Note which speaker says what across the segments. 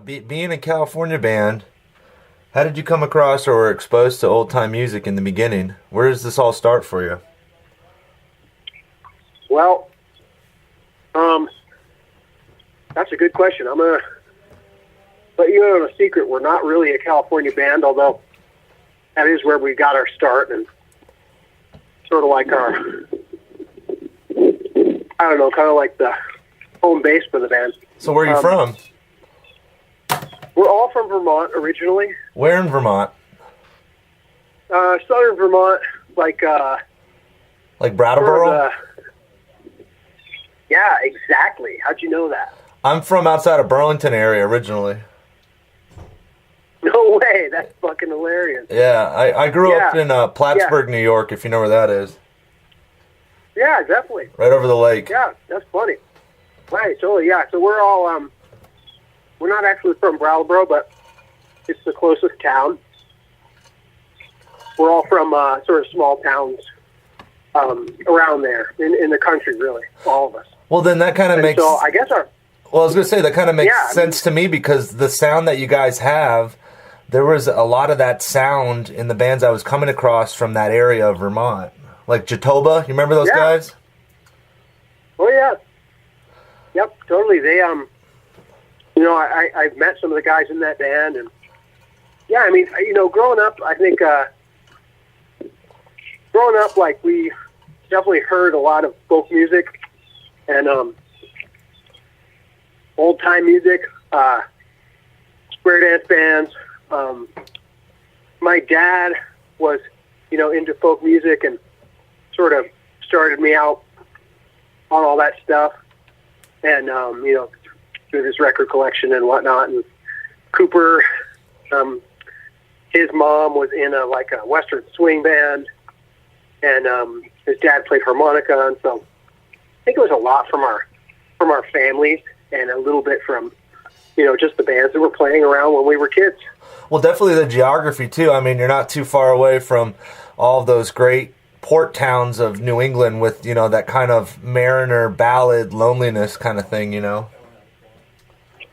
Speaker 1: Being a California band, how did you come across or were exposed to old time music in the beginning? Where does this all start for you?
Speaker 2: Well, that's a good question. I'm gonna let you know a secret. We're not really a California band, although that is where we got our start and sort of like our, I don't know, kind of like the home base for the band.
Speaker 1: So where are you from?
Speaker 2: We're all from Vermont originally.
Speaker 1: Where in Vermont?
Speaker 2: Southern Vermont, like
Speaker 1: Brattleboro?
Speaker 2: Yeah, exactly. How'd you know that?
Speaker 1: I'm from outside of Burlington area originally.
Speaker 2: No way. That's fucking hilarious.
Speaker 1: Yeah, I grew up in Plattsburgh, New York, if you know where that is.
Speaker 2: Yeah, definitely.
Speaker 1: Right over the lake.
Speaker 2: Yeah, that's funny. Right, totally, yeah. So we're all, we're not actually from Brattleboro, but it's the closest town. We're all from sort of small towns around there, in the country, really, all of us.
Speaker 1: Well, then that kind of makes...
Speaker 2: So I guess our...
Speaker 1: Well, I was going to say, that kind of makes sense to me because the sound that you guys have, there was a lot of that sound in the bands I was coming across from that area of Vermont. Like Jatoba, you remember those guys?
Speaker 2: Oh, yeah. Yep, totally. They, you know, I've met some of the guys in that band, and yeah, I mean, you know, growing up, I think, like, we definitely heard a lot of folk music and old-time music, square dance bands. My dad was, you know, into folk music and sort of started me out on all that stuff. And, you know, through his record collection and whatnot. And Cooper, his mom was in a Western swing band, and his dad played harmonica, and so I think it was a lot from our families and a little bit from, you know, just the bands that were playing around when we were kids.
Speaker 1: Well, definitely the geography too. I mean, you're not too far away from all of those great port towns of New England with, you know, that kind of mariner ballad loneliness kind of thing, you know.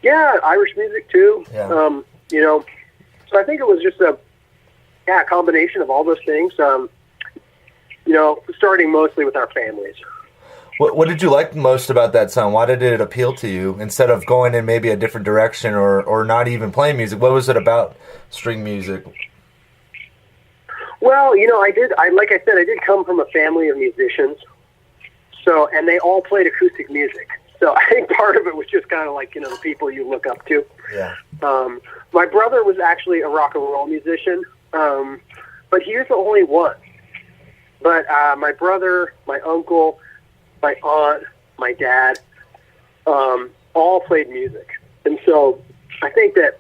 Speaker 2: Yeah, Irish music too.
Speaker 1: Yeah.
Speaker 2: You know, so I think it was just a combination of all those things. You know, starting mostly with our families.
Speaker 1: What did you like most about that sound? Why did it appeal to you instead of going in maybe a different direction or not even playing music? What was it about string music?
Speaker 2: Well, you know, like I said, I did come from a family of musicians. So, and they all played acoustic music. So I think part of it was just kind of like, you know, the people you look up to.
Speaker 1: Yeah.
Speaker 2: My brother was actually a rock and roll musician, but he was the only one. But my brother, my uncle, my aunt, my dad, all played music. And so I think that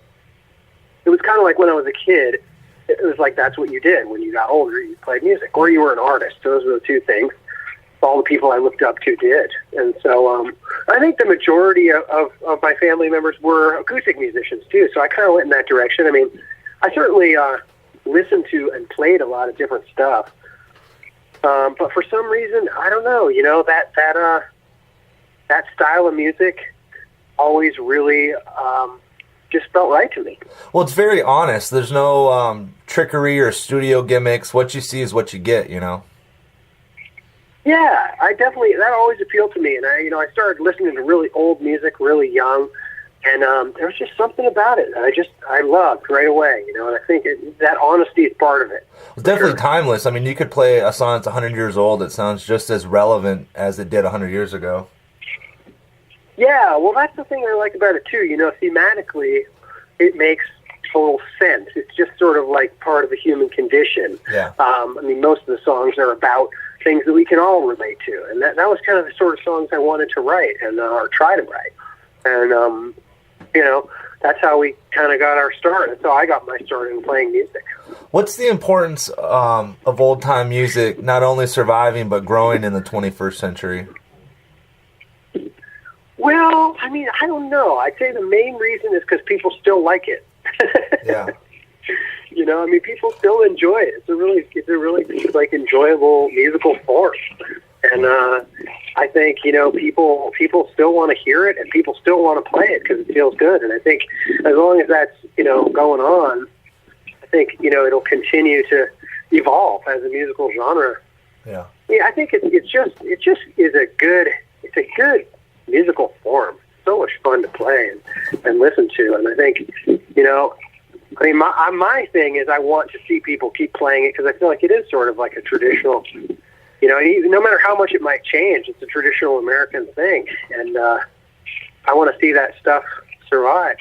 Speaker 2: it was kind of like when I was a kid, it was like that's what you did. When you got older, you played music, or you were an artist. Those were the two things all the people I looked up to did. And so I think the majority of my family members were acoustic musicians too, so I kind of went in that direction. I mean, I certainly listened to and played a lot of different stuff. But for some reason, I don't know, you know, that style of music always really just felt right to me.
Speaker 1: Well, it's very honest. There's no trickery or studio gimmicks. What you see is what you get, you know?
Speaker 2: Yeah, that always appealed to me. And I started listening to really old music really young. And there was just something about it that I loved right away, you know, and I think that honesty is part of it.
Speaker 1: It's definitely timeless. I mean, you could play a song that's 100 years old. It sounds just as relevant as it did 100 years ago.
Speaker 2: Yeah, well, that's the thing I like about it, too. You know, thematically, it makes total sense. It's just sort of like part of the human condition.
Speaker 1: Yeah.
Speaker 2: I mean, most of the songs are about things that we can all relate to. And that was kind of the sort of songs I wanted to write and or try to write. And, you know, that's how we kind of got our start. That's how I got my start in playing music.
Speaker 1: What's the importance of old-time music not only surviving but growing in the 21st century?
Speaker 2: Well, I mean, I don't know. I'd say the main reason is because people still like it.
Speaker 1: Yeah.
Speaker 2: You know, I mean, people still enjoy it. It's a really like enjoyable musical form. And I think, people still want to hear it, and people still want to play it because it feels good. And I think as long as that's, going on, I think, it'll continue to evolve as a musical genre.
Speaker 1: Yeah.
Speaker 2: Yeah, I think it just is a good musical form. So much fun to play and listen to. And I think, my thing is I want to see people keep playing it because I feel like it is sort of like a traditional, no matter how much it might change, it's a traditional American thing. And I want to see that stuff survive,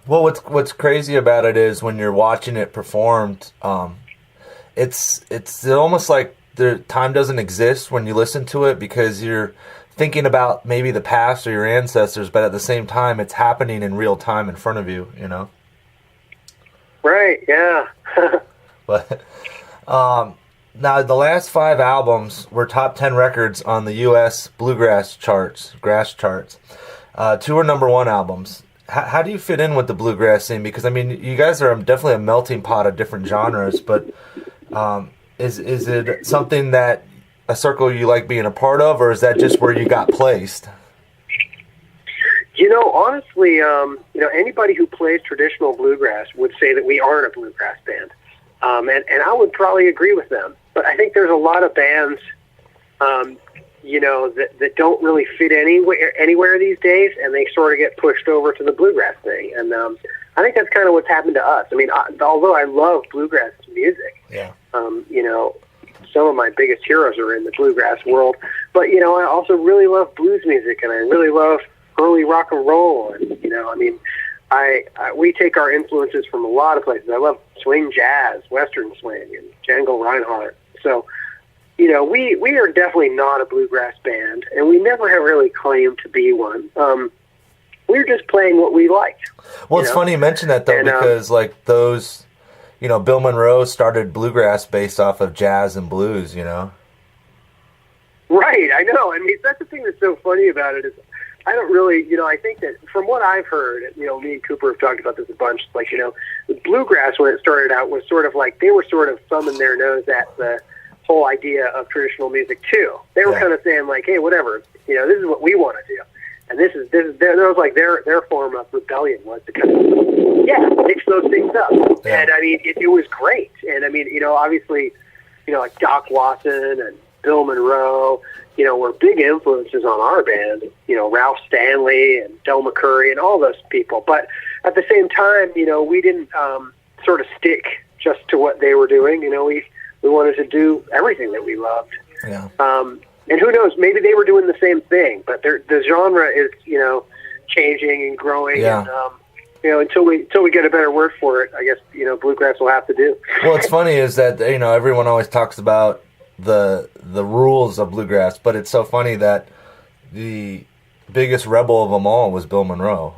Speaker 1: Well, what's crazy about it is when you're watching it performed, it's almost like the time doesn't exist when you listen to it because you're thinking about maybe the past or your ancestors, but at the same time, it's happening in real time in front of you,
Speaker 2: Right, yeah.
Speaker 1: But now the last 5 albums were top 10 records on the U.S. bluegrass charts, grass charts. 2 were number 1 albums. How do you fit in with the bluegrass scene? Because, I mean, you guys are definitely a melting pot of different genres, but is it something that a circle you like being a part of, or is that just where you got placed?
Speaker 2: Honestly, anybody who plays traditional bluegrass would say that we aren't a bluegrass band. And I would probably agree with them. But I think there's a lot of bands, that don't really fit anywhere these days, and they sort of get pushed over to the bluegrass thing. And I think that's kind of what's happened to us. I mean, although I love bluegrass music,
Speaker 1: yeah.
Speaker 2: Some of my biggest heroes are in the bluegrass world. But, I also really love blues music, and I really love early rock and roll. And, we take our influences from a lot of places. I love swing jazz, western swing, and Django Reinhardt. So, we are definitely not a bluegrass band, and we never have really claimed to be one. We're just playing what we liked.
Speaker 1: Well, it's funny you mention that, though, because, those... Bill Monroe started bluegrass based off of jazz and blues, Right,
Speaker 2: I know. I mean, that's the thing that's so funny about it is I don't really, I think that from what I've heard, me and Cooper have talked about this a bunch, the bluegrass when it started out was sort of like, they were sort of thumbing their nose at the whole idea of traditional music too. They were kind of saying like, hey, whatever, this is what we want to do. And this was like their form of rebellion was to kind of, mix those things up. Yeah. And I mean, it was great. And I mean, obviously, like Doc Watson and Bill Monroe, were big influences on our band, Ralph Stanley and Del McCurry and all those people. But at the same time, we didn't sort of stick just to what they were doing. We wanted to do everything that we loved.
Speaker 1: Yeah.
Speaker 2: And who knows, maybe they were doing the same thing, but the genre is, changing and growing. Yeah. And, until we get a better word for it, I guess, bluegrass will have to do.
Speaker 1: Well, what's funny is that, everyone always talks about the rules of bluegrass, but it's so funny that the biggest rebel of them all was Bill Monroe,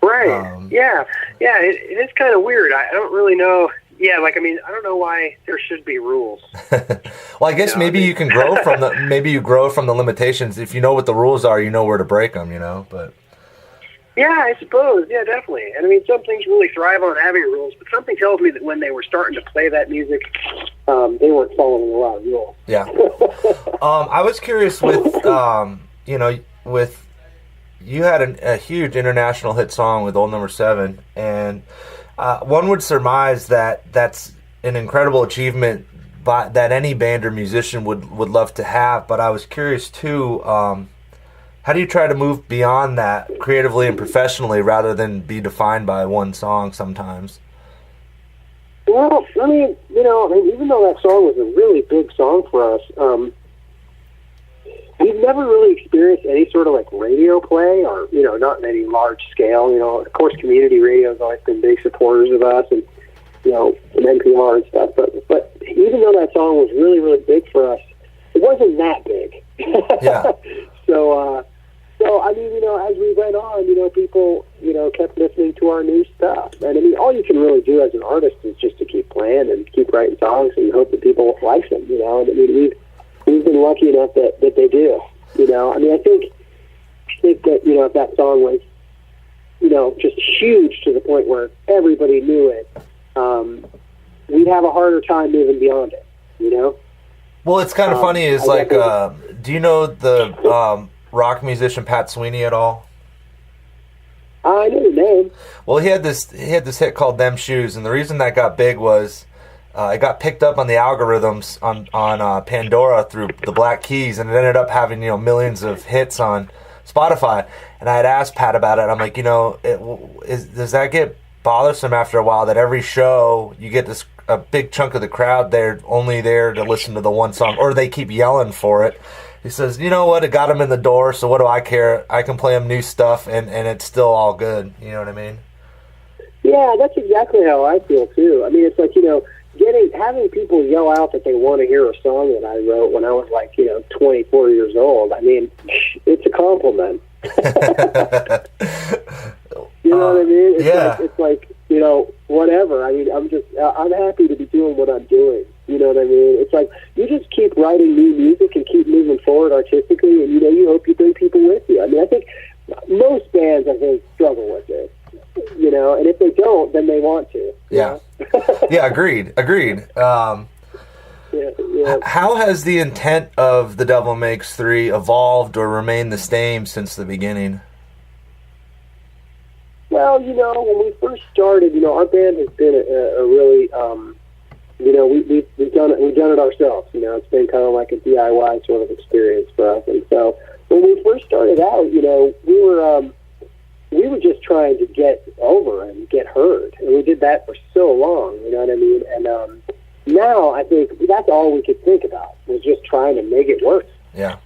Speaker 2: Right. Yeah, it is kind of weird. I don't really know. Yeah, I don't know why there should be rules.
Speaker 1: Well, I guess maybe you can grow from you grow from the limitations. If you know what the rules are, you know where to break them, but.
Speaker 2: Yeah, I suppose. Yeah, definitely. And I mean, some things really thrive on having rules, but something tells me that when they were starting to play that music, they weren't following a lot of rules.
Speaker 1: Yeah. I was curious with, you had a huge international hit song with Old Number 7, and one would surmise that that's an incredible achievement that any band or musician would love to have. But I was curious too, how do you try to move beyond that creatively and professionally rather than be defined by one song sometimes?
Speaker 2: Well, I mean, even though that song was a really big song for us, we've never really experienced any sort of radio play or, not in any large scale. Of course, community radio has always been big supporters of us and, some NPR and stuff. But even though that song was really, really big for us, it wasn't that big.
Speaker 1: Yeah.
Speaker 2: So, I mean, as we went on, people, kept listening to our new stuff. And I mean, all you can really do as an artist is just to keep playing and keep writing songs and hope that people like them, And I mean, we've been lucky enough that they do, I mean, I think that, if that song was, just huge to the point where everybody knew it, we'd have a harder time moving beyond it,
Speaker 1: Well, it's kind of funny is like, do you know the rock musician Pat Sweeney at all?
Speaker 2: I know the name.
Speaker 1: Well, he had this hit called "Them Shoes," and the reason that got big was it got picked up on the algorithms on Pandora through the Black Keys, and it ended up having millions of hits on Spotify. And I had asked Pat about it. I'm like, does that get bothersome after a while that every show you get a big chunk of the crowd they're only there to listen to the one song, or they keep yelling for it? He says, you know what, it got him in the door, so what do I care? I can play him new stuff, and it's still all good. You know what I mean?
Speaker 2: Yeah, that's exactly how I feel, too. I mean, it's like, having people yell out that they want to hear a song that I wrote when I was like, 24 years old. I mean, it's a compliment. You know what I mean? It's like, whatever. I mean, I'm happy to be doing what I'm doing. You know what I mean? It's like, you just keep writing new music and keep moving forward artistically, and, you hope you bring people with you. I mean, I think most bands, struggle with this, and if they don't, then they want to.
Speaker 1: Yeah. Yeah, agreed. How has the intent of The Devil Makes Three evolved or remained the same since the beginning?
Speaker 2: Well, when we first started, our band has been a really, we've done it ourselves. It's been kind of like a DIY sort of experience for us. And so when we first started out, we were just trying to get over and get heard, and we did that for so long. You know what I mean? And now I think that's all we could think about was just trying to make it work.
Speaker 1: Yeah.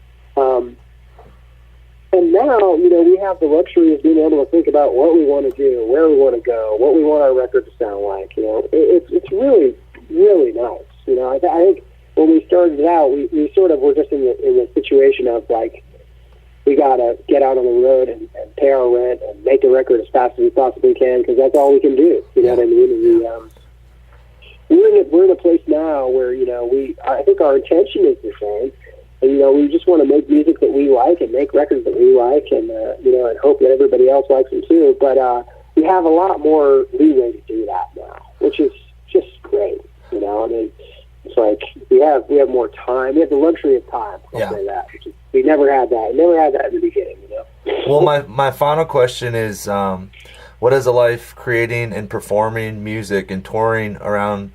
Speaker 2: And now, we have the luxury of being able to think about what we want to do, where we want to go, what we want our record to sound like. It's really, really nice. I think when we started out, we sort of were just in the situation of like, we got to get out on the road and pay our rent and make the record as fast as we possibly can, because that's all we can do. You know what I mean? And we're in a place now where, I think our intention is the same. And, we just want to make music that we like and make records that we like, and, and hope that everybody else likes them too. But we have a lot more leeway to do that now, which is just great. I mean, it's like we have more time. We have the luxury of time. I'll say that. We never had that. We never had that in the beginning,
Speaker 1: Well, my final question is, what has a life creating and performing music and touring around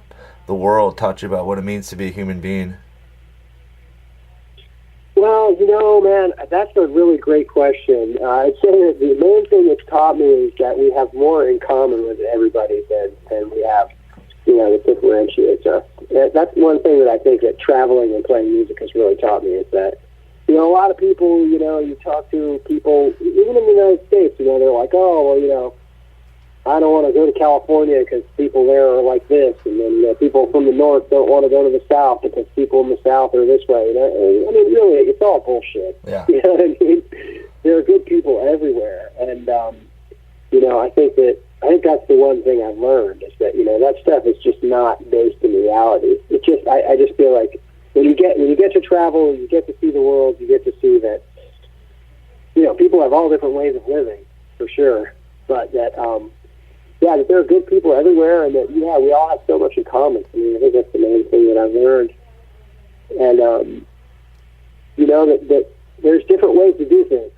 Speaker 1: the world taught you about what it means to be a human being?
Speaker 2: Well, man, that's a really great question. I'd say that the main thing it's taught me is that we have more in common with everybody than we have, that differentiates us. That's one thing that I think that traveling and playing music has really taught me, is that, a lot of people, you talk to people, even in the United States, they're like, oh, well, I don't want to go to California because people there are like this, and then people from the north don't want to go to the south because people in the south are this way. I mean, really, it's all bullshit.
Speaker 1: Yeah.
Speaker 2: You know what I mean? There are good people everywhere, and I think that's the one thing I've learned, is that that stuff is just not based in reality. It just I just feel like when you get to travel and you get to see the world, you get to see that people have all different ways of living, for sure, but that that there are good people everywhere, and that, we all have so much in common. I mean, I think that's the main thing that I've learned. And, that there's different ways to do things.